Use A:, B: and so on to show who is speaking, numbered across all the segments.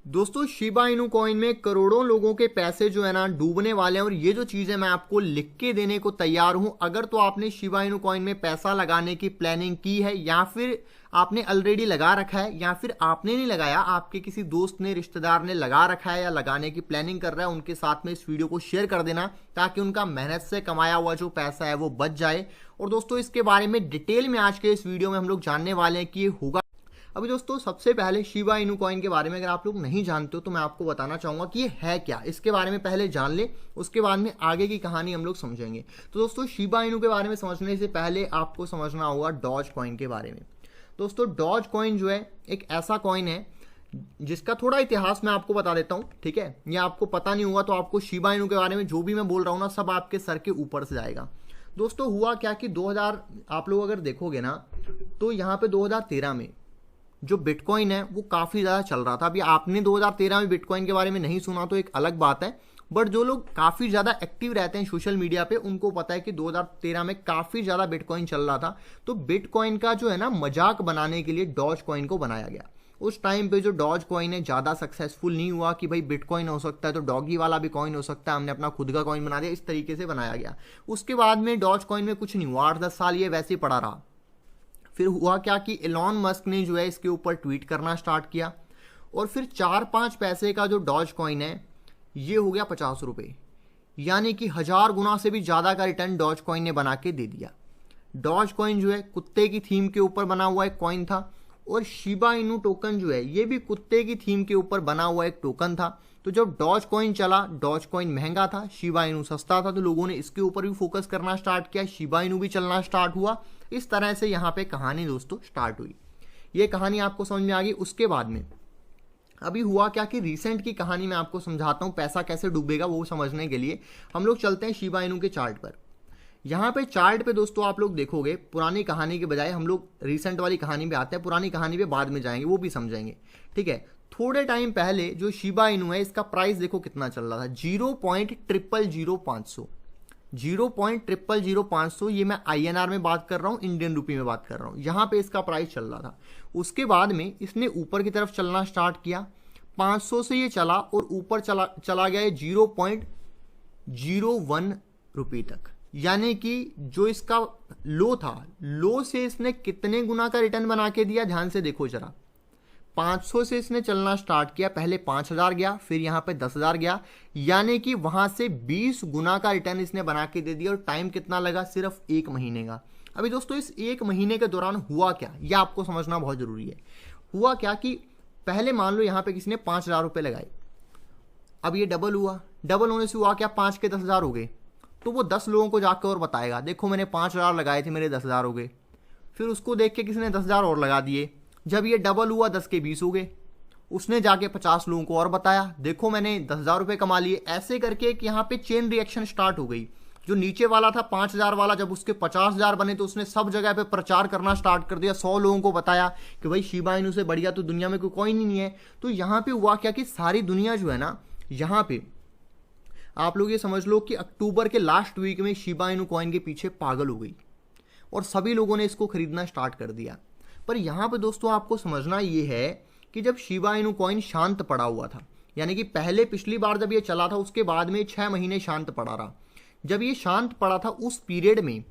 A: दोस्तों Shiba Inu coin में करोड़ों लोगों के पैसे जो है ना डूबने वाले हैं और ये जो चीज़ है मैं आपको लिख के देने को तैयार हूं। अगर तो आपने शिबा इनू कॉइन में पैसा लगाने की प्लानिंग की है या फिर आपने ऑलरेडी लगा रखा है या फिर आपने नहीं लगाया, आपके किसी दोस्त ने रिश्तेदार ने लगा रखा है या लगाने की प्लानिंग कर रहा है, उनके साथ में इस वीडियो को शेयर कर देना ताकि उनका मेहनत से कमाया हुआ जो पैसा है वो बच जाए। और दोस्तों इसके बारे में डिटेल में आज के इस वीडियो में हम लोग जानने वाले हैं कि ये होगा। अभी दोस्तों सबसे पहले शिबा इनू कॉइन के बारे में अगर आप लोग नहीं जानते हो तो मैं आपको बताना चाहूंगा कि ये है क्या, इसके बारे में पहले जान ले, उसके बाद में आगे की कहानी हम लोग समझेंगे। तो दोस्तों शिबा इनू के बारे में समझने से पहले आपको समझना होगा डॉज कॉइन के बारे में। दोस्तों डॉज कॉइन जो है एक ऐसा कॉइन है जिसका थोड़ा इतिहास मैं आपको बता देता हूँ, ठीक है। ये आपको पता नहीं होगा तो आपको शिबा इनू के बारे में जो भी मैं बोल रहा हूँ ना सब आपके सर के ऊपर से जाएगा। दोस्तों हुआ क्या कि 2000 आप लोग अगर देखोगे ना तो यहाँ पे 2013 में जो बिटकॉइन है वो काफ़ी ज़्यादा चल रहा था। अभी आपने 2013 में बिटकॉइन के बारे में नहीं सुना तो एक अलग बात है, बट जो लोग काफ़ी ज़्यादा एक्टिव रहते हैं सोशल मीडिया पे उनको पता है कि 2013 में काफ़ी ज़्यादा बिटकॉइन चल रहा था। तो बिटकॉइन का जो है ना मजाक बनाने के लिए डॉज कॉइन को बनाया गया। उस टाइम पे जो डॉज कॉइन है ज़्यादा सक्सेसफुल नहीं हुआ कि भाई बिटकॉइन हो सकता है तो डॉगी वाला भी कॉइन हो सकता है, हमने अपना खुद का कॉइन बना दिया, इस तरीके से बनाया गया। उसके बाद में डॉज कॉइन में कुछ नहीं हुआ, 8-10 साल ये वैसे ही पड़ा रहा। फिर हुआ क्या कि एलॉन मस्क ने जो है इसके ऊपर ट्वीट करना स्टार्ट किया और फिर 4-5 पैसे का जो डॉज कॉइन है ये हो गया 50 रुपये, यानी कि 1000 गुना से भी ज़्यादा का रिटर्न डॉज कॉइन ने बना के दे दिया। डॉज कॉइन जो है कुत्ते की थीम के ऊपर बना हुआ एक कॉइन था और शिबा इनू टोकन जो है ये भी कुत्ते की थीम के ऊपर बना हुआ एक टोकन था। तो जब डॉज कॉइन चला, डॉज कॉइन महंगा था, शिबा इनू सस्ता था, तो लोगों ने इसके ऊपर भी फोकस करना स्टार्ट किया, शिबा इनू भी चलना स्टार्ट हुआ। इस तरह से यहाँ पे कहानी दोस्तों स्टार्ट हुई। ये कहानी आपको समझ में आ गई। उसके बाद में अभी हुआ क्या कि रिसेंट की कहानी मैं आपको समझाता हूँ, पैसा कैसे डूबेगा वो समझने के लिए हम लोग चलते हैं शिबा इनू के चार्ट पर। यहाँ पे चार्ट पे दोस्तों आप लोग देखोगे पुरानी कहानी के बजाय हम लोग रिसेंट वाली कहानी पे आते हैं, पुरानी कहानी पे बाद में जाएंगे, वो भी समझेंगे, ठीक है। थोड़े टाइम पहले जो शिबा इनू है इसका प्राइस देखो कितना चल रहा था, 0.000500, 0.000500। ये मैं INR में बात कर रहा हूँ, इंडियन रुपी में बात कर रहा हूँ। यहाँ पे इसका प्राइस चल रहा था। उसके बाद में इसने ऊपर की तरफ चलना स्टार्ट किया, 500 से ये चला और ऊपर चला गया 0.01 रुपये तक, यानी कि जो इसका लो था, लो से इसने कितने गुना का रिटर्न बना के दिया, ध्यान से देखो जरा। 500 से इसने चलना स्टार्ट किया, पहले 5000 गया, फिर यहाँ पे 10,000 गया, यानी कि वहां से 20 गुना का रिटर्न इसने बना के दे दिया। और टाइम कितना लगा, सिर्फ 1 महीने का। अभी दोस्तों इस 1 महीने के दौरान हुआ क्या, यह आपको समझना बहुत जरूरी है। हुआ क्या कि पहले मान लो यहाँ पे किसी ने 5,000 रुपये लगाए, अब ये डबल हुआ, डबल होने से हुआ क्या, 5 के 10,000 हो गए। तो वो 10 लोगों को जाकर और बताएगा, देखो मैंने 5,000 लगाए थे, मेरे 10,000 हो गए। फिर उसको देख के किसी ने 10,000 और लगा दिए, जब ये डबल हुआ 10 के 20 हो गए। उसने जाके 50 लोगों को और बताया, देखो मैंने 10,000 रुपये कमा लिए। ऐसे करके एक यहाँ पे चेन रिएक्शन स्टार्ट हो गई। जो नीचे वाला था 5,000 वाला, जब उसके 50,000 बने तो उसने सब जगह पे प्रचार करना स्टार्ट कर दिया, 100 लोगों को बताया कि भाई शिबा इनू से बढ़िया तो दुनिया में कोई कॉइन ही नहीं है। तो यहाँ पे हुआ क्या कि सारी दुनिया जो है ना, यहाँ पे आप लोग ये समझ लो कि अक्टूबर के लास्ट वीक में शिबा इनू कॉइन के पीछे पागल हो गई और सभी लोगों ने इसको खरीदना स्टार्ट कर दिया। पर यहाँ पे दोस्तों आपको समझना ये है कि जब शिबा इनू कॉइन शांत पड़ा हुआ था, यानी कि पहले पिछली बार जब ये चला था उसके बाद में 6 महीने शांत पड़ा रहा। जब ये शांत पड़ा था उस पीरियड में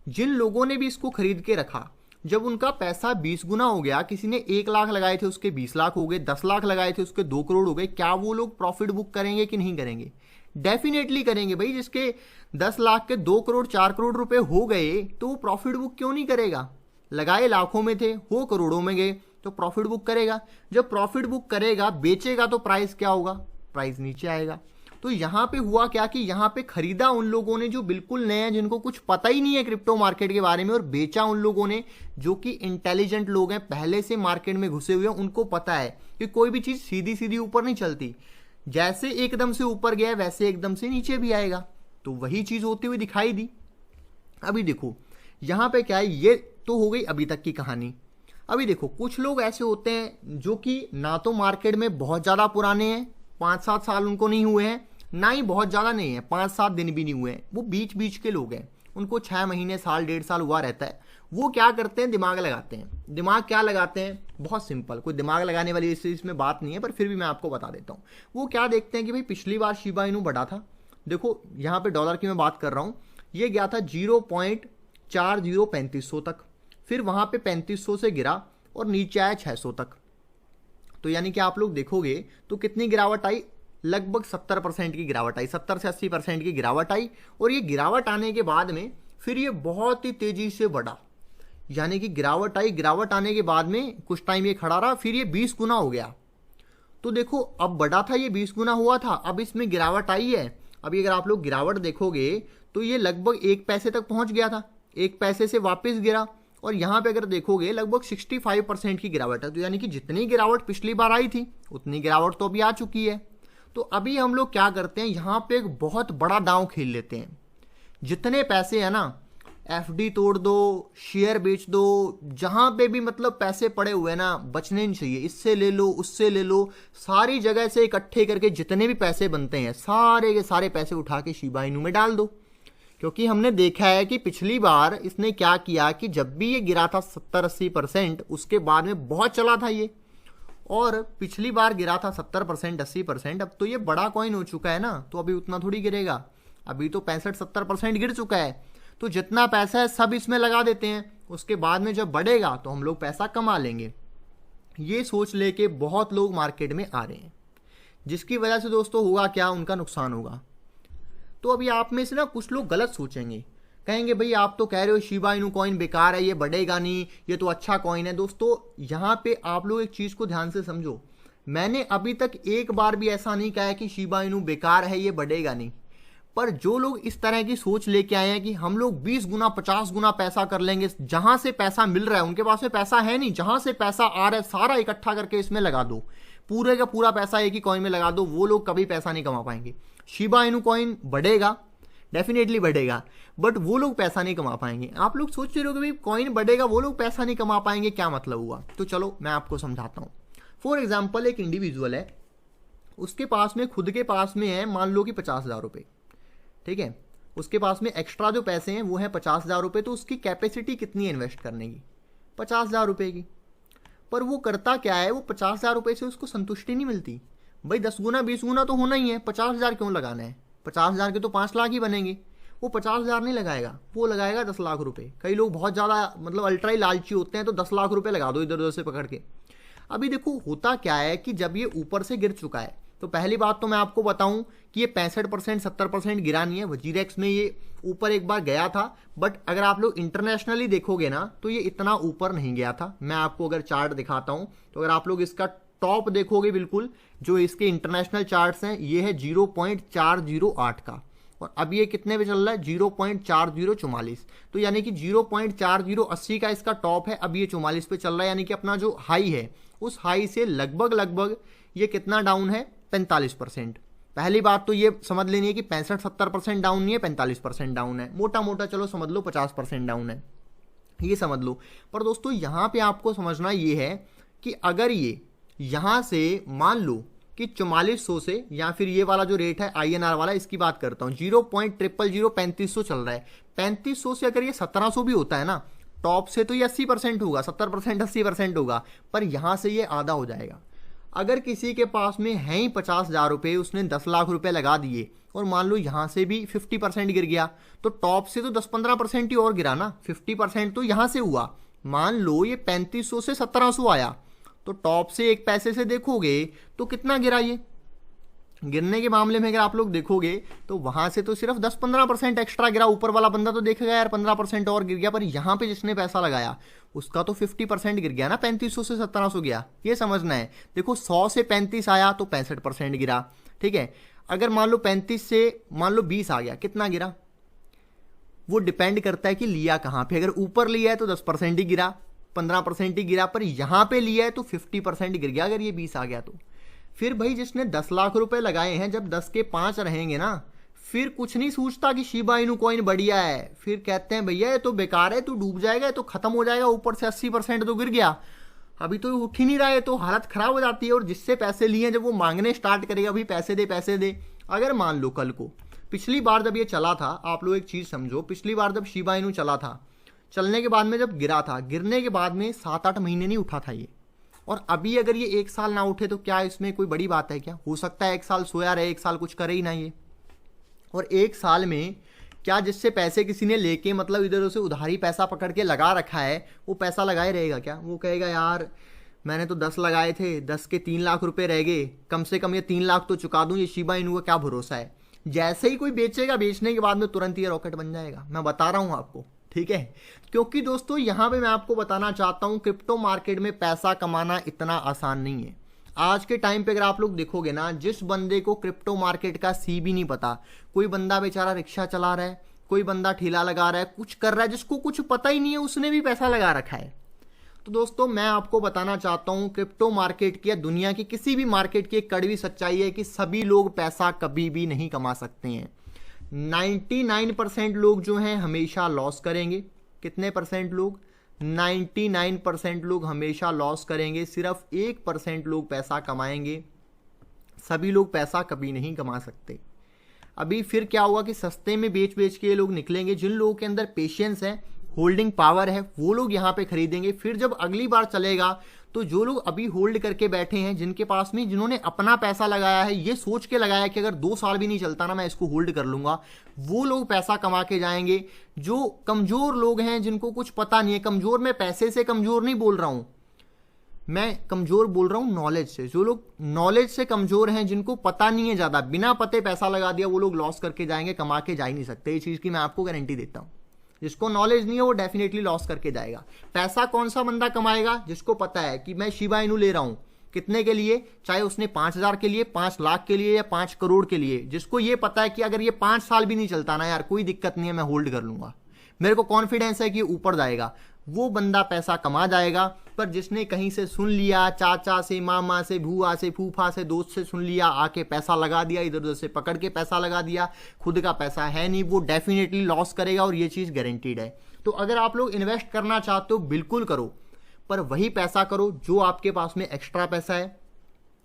A: जिन लोगों ने भी इसको खरीद के रखा, जब उनका पैसा 20 गुना हो गया, किसी ने 1 लाख लगाए थे उसके 20 लाख हो गए, 10 लाख लगाए थे उसके 2 करोड़ हो गए, क्या वो लोग प्रॉफिट बुक करेंगे कि नहीं करेंगे? डेफिनेटली करेंगे भाई। जिसके 10 लाख के 2 करोड़ 4 करोड़ रुपए हो गए तो वो प्रॉफिट बुक क्यों नहीं करेगा? लगाए लाखों में थे, हो करोड़ों में गए तो प्रॉफिट बुक करेगा। जब प्रॉफिट बुक करेगा, बेचेगा तो प्राइस क्या होगा, प्राइस नीचे आएगा। तो यहाँ पे हुआ क्या कि यहाँ पे खरीदा उन लोगों ने जो बिल्कुल नए हैं, जिनको कुछ पता ही नहीं है क्रिप्टो मार्केट के बारे में, और बेचा उन लोगों ने जो कि इंटेलिजेंट लोग हैं, पहले से मार्केट में घुसे हुए हैं, उनको पता है कि कोई भी चीज सीधी सीधी ऊपर नहीं चलती, जैसे एकदम से ऊपर गया वैसे एकदम से नीचे भी आएगा। तो वही चीज होती हुई दिखाई दी। अभी देखो यहाँ पे क्या है, ये तो हो गई अभी तक की कहानी। अभी देखो कुछ लोग ऐसे होते हैं जो कि ना तो मार्केट में बहुत ज़्यादा पुराने हैं, 5-7 साल उनको नहीं हुए हैं, ना ही बहुत ज़्यादा नहीं है, 5-7 दिन भी नहीं हुए हैं, वो बीच बीच के लोग हैं। उनको 6 महीने, साल, 1.5 साल हुआ रहता है। वो क्या करते हैं, दिमाग लगाते हैं। दिमाग क्या लगाते हैं, बहुत सिंपल, कोई दिमाग लगाने वाली इसमें बात नहीं है, पर फिर भी मैं आपको बता देता हूँ। वो क्या देखते हैं कि भाई पिछली बार शिबा इनू बढ़ा था, देखो यहाँ पे डॉलर की मैं बात कर रहा हूँ, ये गया था 0.403500 तक, फिर वहाँ पे 3500 से गिरा और नीचे आया 600 तक। तो यानी कि आप लोग देखोगे तो कितनी गिरावट आई, लगभग 70% की गिरावट आई, 70 से 80% की गिरावट आई। और ये गिरावट आने के बाद में फिर ये बहुत ही तेजी से बढ़ा, यानी कि गिरावट आई, गिरावट आने के बाद में कुछ टाइम ये खड़ा रहा, फिर ये 20 गुना हो गया। तो देखो अब बढ़ा था ये 20 गुना हुआ था, अब इसमें गिरावट आई है। अभी अगर आप लोग गिरावट देखोगे तो ये लगभग 1 पैसे तक पहुंच गया था, 1 पैसे से वापस गिरा, और यहाँ पे अगर देखोगे लगभग 65% की गिरावट है। तो यानी कि जितनी गिरावट पिछली बार आई थी उतनी गिरावट तो अभी आ चुकी है। तो अभी हम लोग क्या करते हैं, यहाँ पे एक बहुत बड़ा दांव खेल लेते हैं। जितने पैसे है ना, एफडी तोड़ दो, शेयर बेच दो, जहाँ पे भी मतलब पैसे पड़े हुए हैं ना, बचने नहीं चाहिए। इससे ले लो, उससे ले लो, सारी जगह से इकट्ठे करके जितने भी पैसे बनते हैं सारे के सारे पैसे उठा के शिबा इनू में डाल दो। क्योंकि हमने देखा है कि पिछली बार इसने क्या किया कि जब भी ये गिरा था 70-80%, उसके बाद में बहुत चला था ये, और पिछली बार गिरा था 70% 80%। अब तो ये बड़ा कॉइन हो चुका है ना, तो अभी उतना थोड़ी गिरेगा, अभी तो 65-70% गिर चुका है। तो जितना पैसा है सब इसमें लगा देते हैं, उसके बाद में जब बढ़ेगा तो हम लोग पैसा कमा लेंगे। ये सोच लेके बहुत लोग मार्केट में आ रहे हैं, जिसकी वजह से दोस्तों होगा क्या, उनका नुकसान होगा। तो अभी आप में से ना कुछ लोग गलत सोचेंगे, कहेंगे भाई आप तो कह रहे हो शिबा इनू कॉइन बेकार है, ये बढ़ेगा नहीं, ये तो अच्छा कॉइन है। दोस्तों यहाँ पे आप लोग एक चीज़ को ध्यान से समझो, मैंने अभी तक एक बार भी ऐसा नहीं कहा है कि शिबा इनू बेकार है, ये बढ़ेगा नहीं। पर जो लोग इस तरह की सोच लेके आए हैं कि हम लोग 20 गुना 50 गुना पैसा कर लेंगे, जहां से पैसा मिल रहा है, उनके पास में पैसा है नहीं, जहां से पैसा आ रहा है सारा इकट्ठा करके इसमें लगा दो, पूरे का पूरा पैसा एक ही कॉइन में लगा दो, वो लोग कभी पैसा नहीं कमा पाएंगे। शिबा इनू कॉइन बढ़ेगा, डेफिनेटली बढ़ेगा, बट वो लोग पैसा नहीं कमा पाएंगे। आप लोग सोच रहे हो कि भाई कॉइन बढ़ेगा, वो लोग पैसा नहीं कमा पाएंगे, क्या मतलब हुआ? तो चलो मैं आपको समझाता हूँ। फॉर एग्जाम्पल एक इंडिविजुअल है, उसके पास में खुद के पास में है मान लो कि 50,000 रुपये, ठीक है, उसके पास में एक्स्ट्रा जो पैसे हैं वो है 50,000 रुपये। तो उसकी कैपेसिटी कितनी है इन्वेस्ट करने की? 50,000 रुपये की। पर वो करता क्या है, वो 50,000 रुपये से उसको संतुष्टि नहीं मिलती। भाई 10 गुना 20 गुना तो होना ही है, 50,000 क्यों लगाना है? 50,000 के तो 5 लाख ही बनेंगे। वो 50,000 नहीं लगाएगा, वो लगाएगा 10 लाख रुपये। कई लोग बहुत ज़्यादा मतलब अल्ट्रा ही लालची होते हैं, तो 10 लाख रुपये लगा दो इधर उधर से पकड़ के। अभी देखो होता क्या है कि जब ये ऊपर से गिर चुका है, तो पहली बात तो मैं आपको बताऊं कि ये 65% 70% गिरा नहीं है। वजीरेक्स में ये ऊपर एक बार गया था, बट अगर आप लोग इंटरनेशनली देखोगे ना तो ये इतना ऊपर नहीं गया था। मैं आपको अगर चार्ट दिखाता हूं तो अगर आप लोग इसका टॉप देखोगे, बिल्कुल जो इसके इंटरनेशनल चार्ट्स हैं, ये है 0.408 का, और अब ये कितने पे चल रहा है? 0.4044। तो यानी कि 0.4080 का इसका टॉप है, अब ये 44 पे चल रहा है। यानी कि अपना जो हाई है उस हाई से लगभग ये कितना डाउन है? 45%। पहली बात तो ये समझ लेनी है कि 65-70% डाउन नहीं है, 45% डाउन है। मोटा मोटा चलो समझ लो 50% डाउन है, ये समझ लो। पर दोस्तों यहाँ पे आपको समझना ये है कि अगर ये यहाँ से मान लो कि 4400 से, या फिर ये वाला जो रेट है INR वाला, इसकी बात करता हूँ, 0.0003500 चल रहा है। 3500 से अगर ये 1700 भी होता है ना, टॉप से तो ये 80% होगा, 70% 80% होगा, पर यहाँ से ये आधा हो जाएगा। अगर किसी के पास में है ही 50,000 रुपये, उसने 10 लाख रुपए लगा दिए, और मान लो यहाँ से भी 50% गिर गया, तो टॉप से तो 10-15% ही और गिरा ना, 50% तो यहाँ से हुआ। मान लो ये 3500 से 1700 आया, तो टॉप से 1 पैसे से देखोगे तो कितना गिरा? ये गिरने के मामले में अगर आप लोग देखोगे तो वहां से तो सिर्फ 10-15% एक्स्ट्रा गिरा। ऊपर वाला बंदा तो देखेगा यार 15% और गिर गया, पर यहाँ पे जिसने पैसा लगाया उसका तो 50% गिर गया ना, 3500 से 1700 गया। ये समझना है। देखो 100 से 35 आया तो 65% गिरा, ठीक है। अगर मान लो 35 से मान लो 20 आ गया, कितना गिरा? वो डिपेंड करता है कि लिया कहाँ पे। अगर ऊपर लिया है तो 10% ही गिरा, 15% ही गिरा, पर यहाँ पे लिया है तो 50% गिर गया अगर ये 20 आ गया तो। फिर भाई जिसने 10 लाख रुपए लगाए हैं, जब 10 के 5 रहेंगे ना, फिर कुछ नहीं सोचता कि शिबा इनू कॉइन बढ़िया है। फिर कहते हैं भैया ये तो बेकार है, तू डूब जाएगा, तो खत्म हो जाएगा, ऊपर से 80% तो गिर गया, अभी तो उठ ही नहीं रहा है, तो हालत खराब हो जाती है। और जिससे पैसे लिए जब वो मांगने स्टार्ट करेगा, भाई पैसे दे पैसे दे। अगर मान लो कल को पिछली बार जब ये चला था, आप लोग एक चीज समझो, पिछली बार जब शिबा इनू चला था, चलने के बाद में जब गिरा था, गिरने के बाद में 7-8 महीने नहीं उठा था ये। और अभी अगर ये 1 साल ना उठे तो क्या इसमें कोई बड़ी बात है क्या? हो सकता है 1 साल सोया रहे, 1 साल कुछ करे ही ना ये। और 1 साल में क्या जिससे पैसे किसी ने लेके मतलब इधर उधर से उधारी पैसा पकड़ के लगा रखा है, वो पैसा लगाए रहेगा क्या? वो कहेगा यार मैंने तो 10 लगाए थे, 10 के 3 लाख रुपए रह गए, कम से कम ये 3 लाख तो चुका दूं, ये शिबा इनू का क्या भरोसा है। जैसे ही कोई बेचेगा, बेचने के बाद में तुरंत ये रॉकेट बन जाएगा, मैं बता रहा हूं आपको, ठीक है। क्योंकि दोस्तों यहां पे मैं आपको बताना चाहता हूं, क्रिप्टो मार्केट में पैसा कमाना इतना आसान नहीं है। आज के टाइम पे अगर आप लोग देखोगे ना, जिस बंदे को क्रिप्टो मार्केट का सी भी नहीं पता, कोई बंदा बेचारा रिक्शा चला रहा है, कोई बंदा ठेला लगा रहा है, कुछ कर रहा है, जिसको कुछ पता ही नहीं है, उसने भी पैसा लगा रखा है। तो दोस्तों मैं आपको बताना चाहता हूं, क्रिप्टो मार्केट की या दुनिया की किसी भी मार्केट की एक कड़वी सच्चाई है कि सभी लोग पैसा कभी भी नहीं कमा सकते हैं। 99% लोग जो हैं हमेशा लॉस करेंगे। कितने परसेंट लोग? 99% लोग हमेशा लॉस करेंगे, सिर्फ 1% लोग पैसा कमाएंगे। सभी लोग पैसा कभी नहीं कमा सकते। अभी फिर क्या होगा कि सस्ते में बेच बेच के ये लोग निकलेंगे। जिन लोगों के अंदर पेशेंस है, होल्डिंग पावर है, वो लोग यहाँ पे खरीदेंगे। फिर जब अगली बार चलेगा तो जो लोग अभी होल्ड करके बैठे हैं, जिनके पास में, जिन्होंने अपना पैसा लगाया है, ये सोच के लगाया कि अगर 2 साल भी नहीं चलता ना मैं इसको होल्ड कर लूंगा, वो लोग पैसा कमा के जाएंगे। जो कमजोर लोग हैं, जिनको कुछ पता नहीं है, कमजोर मैं पैसे से कमजोर नहीं बोल रहा हूं, मैं कमजोर बोल रहा हूं नॉलेज से। जो लोग नॉलेज से कमजोर हैं, जिनको पता नहीं है ज्यादा, बिना पते पैसा लगा दिया, वो लोग लॉस करके जाएंगे, कमा के जा ही नहीं सकते। ये चीज की मैं आपको गारंटी देता हूं। जिसको नॉलेज नहीं है वो डेफिनेटली लॉस करके जाएगा। पैसा कौन सा बंदा कमाएगा? जिसको पता है कि मैं शिबा इनू ले रहा हूं, कितने के लिए, चाहे उसने 5,000 के लिए, 5 लाख के लिए या 5 करोड़ के लिए, जिसको ये पता है कि अगर ये 5 साल भी नहीं चलता ना यार, कोई दिक्कत नहीं है, मैं होल्ड कर लूंगा, मेरे को कॉन्फिडेंस है कि ऊपर जाएगा, वो बंदा पैसा कमा जाएगा। पर जिसने कहीं से सुन लिया, चाचा से, मामा से, भूआ से, फूफा से, दोस्त से सुन लिया, आके पैसा लगा दिया, इधर उधर से पकड़ के पैसा लगा दिया, खुद का पैसा है नहीं, वो डेफिनेटली लॉस करेगा और ये चीज गारंटीड है। तो अगर आप लोग इन्वेस्ट करना चाहते हो बिल्कुल करो, पर वही पैसा करो जो आपके पास में एक्स्ट्रा पैसा है।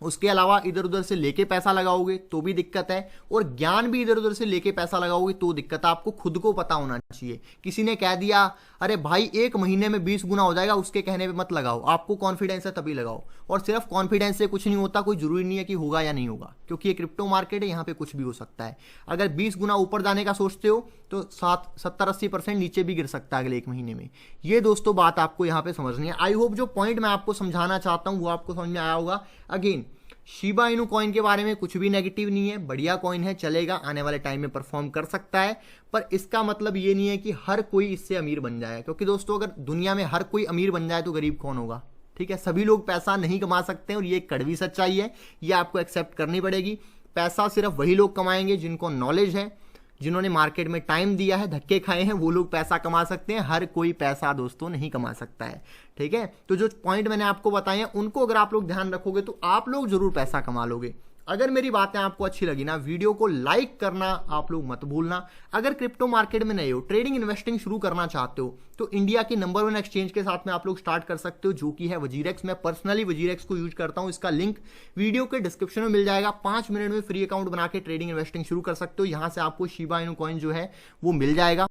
A: उसके अलावा इधर उधर से लेके पैसा लगाओगे तो भी दिक्कत है, और ज्ञान भी इधर उधर से लेके पैसा लगाओगे तो दिक्कत है। आपको खुद को पता होना चाहिए। किसी ने कह दिया अरे भाई 1 महीने में 20 गुना हो जाएगा, उसके कहने पे मत लगाओ। आपको कॉन्फिडेंस है तभी लगाओ। और सिर्फ कॉन्फिडेंस से कुछ नहीं होता, कोई जरूरी नहीं है कि होगा या नहीं होगा, क्योंकि ये क्रिप्टो मार्केट है, यहाँ पे कुछ भी हो सकता है। अगर 20 गुना ऊपर जाने का सोचते हो तो 70-80% नीचे भी गिर सकता है अगले 1 महीने में। ये दोस्तों बात आपको यहाँ पे समझनी है। आई होप जो पॉइंट मैं आपको समझाना चाहता हूँ वो आपको समझ में आया होगा। अगेन, शिबा इनू कॉइन के बारे में कुछ भी नेगेटिव नहीं है, बढ़िया कॉइन है, चलेगा, आने वाले टाइम में परफॉर्म कर सकता है। पर इसका मतलब ये नहीं है कि हर कोई इससे अमीर बन जाए, क्योंकि दोस्तों अगर दुनिया में हर कोई अमीर बन जाए तो गरीब कौन होगा? ठीक है, सभी लोग पैसा नहीं कमा सकते हैं, और ये एक कड़वी सच्चाई है, ये आपको एक्सेप्ट करनी पड़ेगी। पैसा सिर्फ वही लोग कमाएंगे जिनको नॉलेज है, जिन्होंने मार्केट में टाइम दिया है, धक्के खाए हैं, वो लोग पैसा कमा सकते हैं। हर कोई पैसा दोस्तों नहीं कमा सकता है। ठीक है, तो जो पॉइंट मैंने आपको बताए हैं उनको अगर आप लोग ध्यान रखोगे तो आप लोग जरूर पैसा कमा लोगे। अगर मेरी बातें आपको अच्छी लगी ना, वीडियो को लाइक करना आप लोग मत भूलना। अगर क्रिप्टो मार्केट में नए हो, ट्रेडिंग इन्वेस्टिंग शुरू करना चाहते हो, तो इंडिया की नंबर 1 एक्सचेंज के साथ में आप लोग स्टार्ट कर सकते हो, जो कि है वजीरेक्स। मैं पर्सनली वजीरेक्स को यूज करता हूं, इसका लिंक वीडियो के डिस्क्रिप्शन में मिल जाएगा। 5 मिनट में फ्री अकाउंट बना के ट्रेडिंग इन्वेस्टिंग शुरू कर सकते हो। यहां से आपको शिबा इनू कॉइन जो है वो मिल जाएगा।